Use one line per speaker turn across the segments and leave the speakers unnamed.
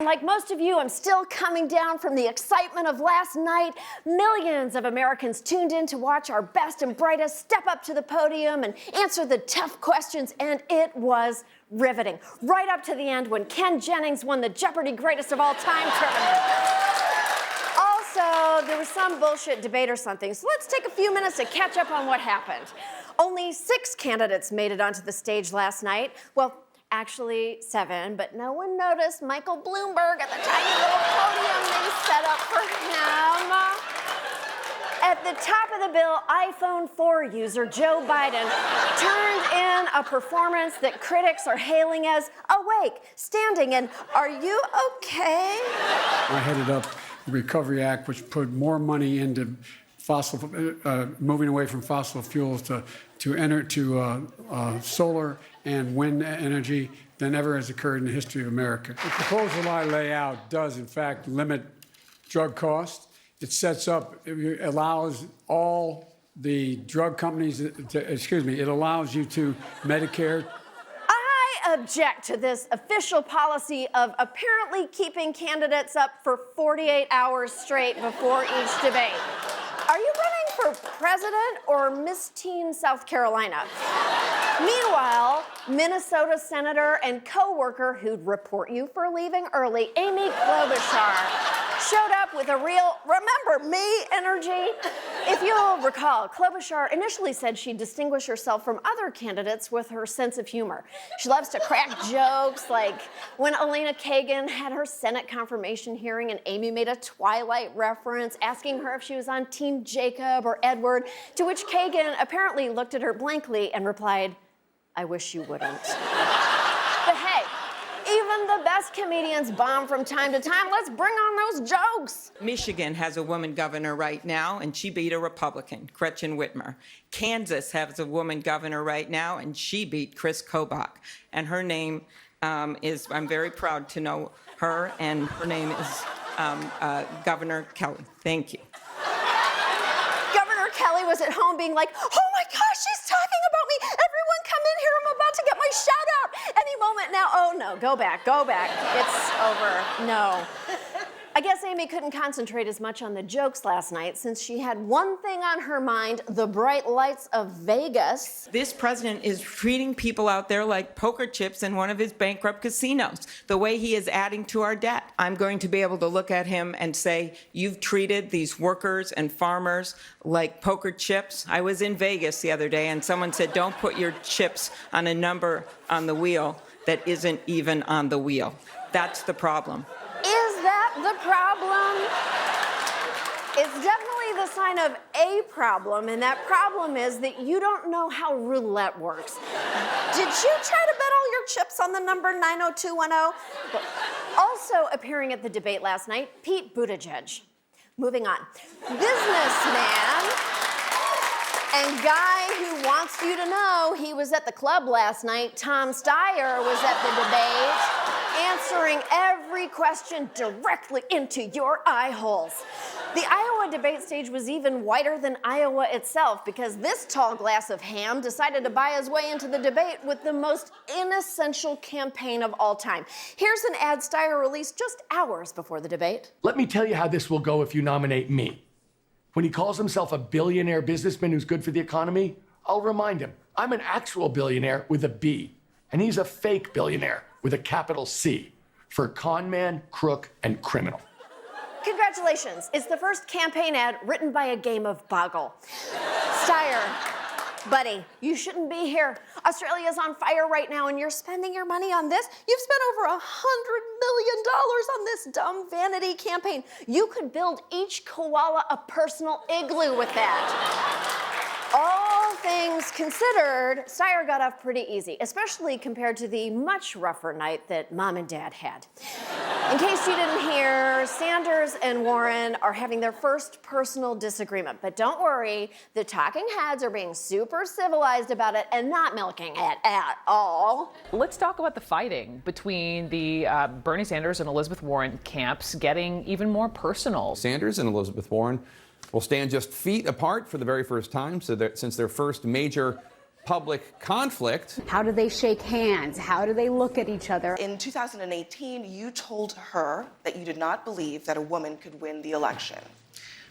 Like most of you, I'm still coming down from the excitement of last night. Millions of Americans tuned in to watch our best and brightest step up to the podium and answer the tough questions, and it was riveting. Right up to the end when Ken Jennings won the Jeopardy! Greatest of All Time tournament. Also, there was some bullshit debate or something, so let's take a few minutes to catch up on what happened. Only 6 candidates made it onto the stage last night. Well, actually 7, but no one noticed Michael Bloomberg at the tiny little podium they set up for him. At the top of the bill, iPhone 4 user Joe Biden turned in a performance that critics are hailing as awake, standing, and are you okay?
I headed up the Recovery Act, which put more money into moving away from fossil fuels to solar and wind energy than ever has occurred in the history of America. The proposal I lay out does, in fact, limit drug costs. It allows all the drug companies it allows you to Medicare.
I object to this official policy of apparently keeping candidates up for 48 hours straight before each debate. Are you running for president or Miss Teen South Carolina? Meanwhile, Minnesota senator and co-worker who'd report you for leaving early, Amy Klobuchar, showed up with a real remember me energy. If you'll recall, Klobuchar initially said she'd distinguish herself from other candidates with her sense of humor. She loves to crack jokes, like when Elena Kagan had her Senate confirmation hearing and Amy made a Twilight reference, asking her if she was on Team Jacob or Edward, to which Kagan apparently looked at her blankly and replied, "I wish you wouldn't." But hey, even the best comedians bomb from time to time. Let's bring on those jokes.
Michigan has a woman governor right now, and she beat a Republican, Gretchen Whitmer. Kansas has a woman governor right now, and she beat Chris Kobach. And her name is, I'm very proud to know her, and her name is Governor Kelly. Thank you.
Governor Kelly was at home being like, "Oh my gosh, she's talking about me. Everyone come in here. I'm about to get my shout out any moment now." Oh no, go back. It's over. No. I guess Amy couldn't concentrate as much on the jokes last night since she had one thing on her mind, the bright lights of Vegas.
This president is treating people out there like poker chips in one of his bankrupt casinos, the way he is adding to our debt. I'm going to be able to look at him and say, you've treated these workers and farmers like poker chips. I was in Vegas the other day and someone said, don't put your chips on a number on the wheel that isn't even on the wheel. That's the problem.
Is that the problem? It's definitely the sign of a problem, and that problem is that you don't know how roulette works. Did you try to bet all your chips on the number 90210? Also appearing at the debate last night, Pete Buttigieg. Moving on. Businessman and guy who wants you to know he was at the club last night, Tom Steyer, was at the debate, answering every question directly into your eye holes. The Iowa debate stage was even whiter than Iowa itself because this tall glass of ham decided to buy his way into the debate with the most inessential campaign of all time. Here's an ad Steyer released just hours before the debate.
Let me tell you how this will go if you nominate me. When he calls himself a billionaire businessman who's good for the economy, I'll remind him, I'm an actual billionaire with a B, and he's a fake billionaire with a capital C, for con man, crook, and criminal.
Congratulations, it's the first campaign ad written by a game of Boggle. Steyer, buddy, you shouldn't be here. Australia's on fire right now and you're spending your money on this? You've spent over $100 million on this dumb vanity campaign. You could build each koala a personal igloo with that. All things considered, Steyer got off pretty easy, especially compared to the much rougher night that Mom and Dad had. In case you didn't hear, Sanders and Warren are having their first personal disagreement. But don't worry, the talking heads are being super civilized about it and not milking it at all.
Let's talk about the fighting between the Bernie Sanders and Elizabeth Warren camps getting even more personal.
Sanders and Elizabeth Warren will stand just feet apart for the very first time since their first major public conflict.
How do they shake hands? How do they look at each other?
In 2018, you told her that you did not believe that a woman could win the election.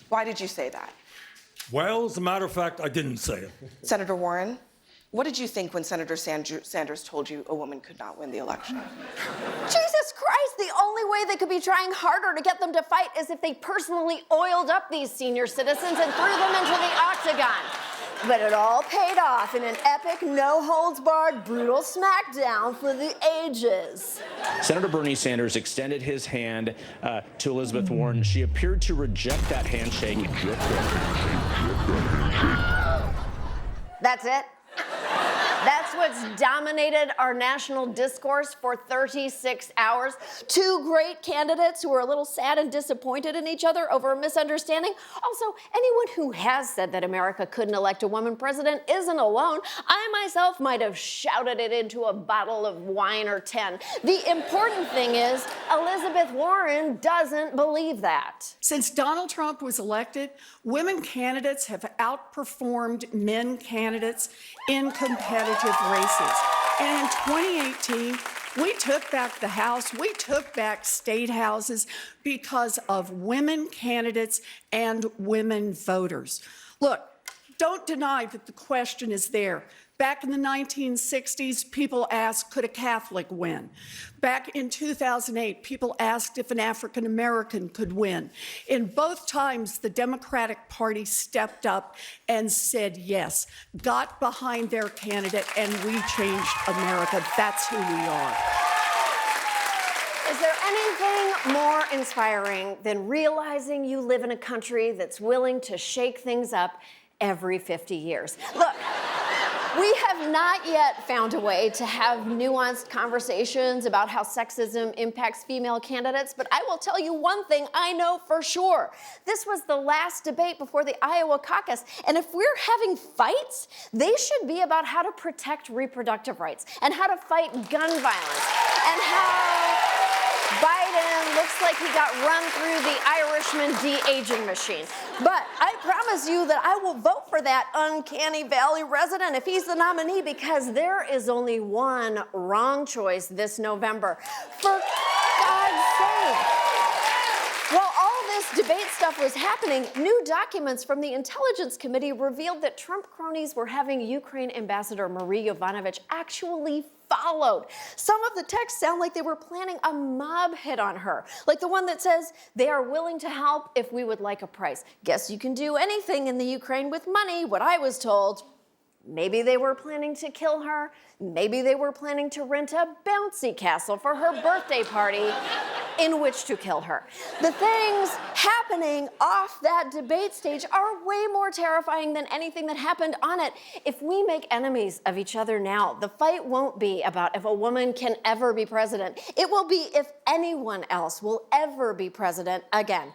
Why did you say that?
Well, as a matter of fact, I didn't say it.
Senator Warren, what did you think when Senator Sanders told you a woman could not win the election?
Jesus Christ, the only way they could be trying harder to get them to fight is if they personally oiled up these senior citizens and threw them into the octagon. But it all paid off in an epic, no-holds-barred, brutal smackdown for the ages.
Senator Bernie Sanders extended his hand to Elizabeth Warren. She appeared to reject that handshake.
That's it? That's what's dominated our national discourse for 36 hours. Two great candidates who are a little sad and disappointed in each other over a misunderstanding. Also, anyone who has said that America couldn't elect a woman president isn't alone. I myself might have shouted it into a bottle of wine or 10. The important thing is Elizabeth Warren doesn't believe that.
Since Donald Trump was elected, women candidates have outperformed men candidates in competitive races. And in 2018, we took back the House, we took back state houses because of women candidates and women voters. Look, don't deny that the question is there. Back in the 1960s, people asked, could a Catholic win? Back in 2008, people asked if an African American could win. In both times, the Democratic Party stepped up and said yes, got behind their candidate, and we changed America. That's who we are.
Is there anything more inspiring than realizing you live in a country that's willing to shake things up every 50 years? Look, we have not yet found a way to have nuanced conversations about how sexism impacts female candidates, but I will tell you one thing I know for sure. This was the last debate before the Iowa caucus, and if we're having fights, they should be about how to protect reproductive rights and how to fight gun violence and how Biden looks like he got run through the Irishman de-aging machine. But I promise you that I will vote for that uncanny valley resident if he's the nominee, because there is only one wrong choice this November. For God's sake. While all this debate stuff was happening, new documents from the Intelligence Committee revealed that Trump cronies were having Ukraine Ambassador Marie Yovanovitch actually followed. Some of the texts sound like they were planning a mob hit on her, like the one that says, they are willing to help if we would like a price. Guess you can do anything in the Ukraine with money, what I was told. Maybe they were planning to kill her. Maybe they were planning to rent a bouncy castle for her birthday party in which to kill her. The things happening off that debate stage are way more terrifying than anything that happened on it. If we make enemies of each other now, the fight won't be about if a woman can ever be president. It will be if anyone else will ever be president again.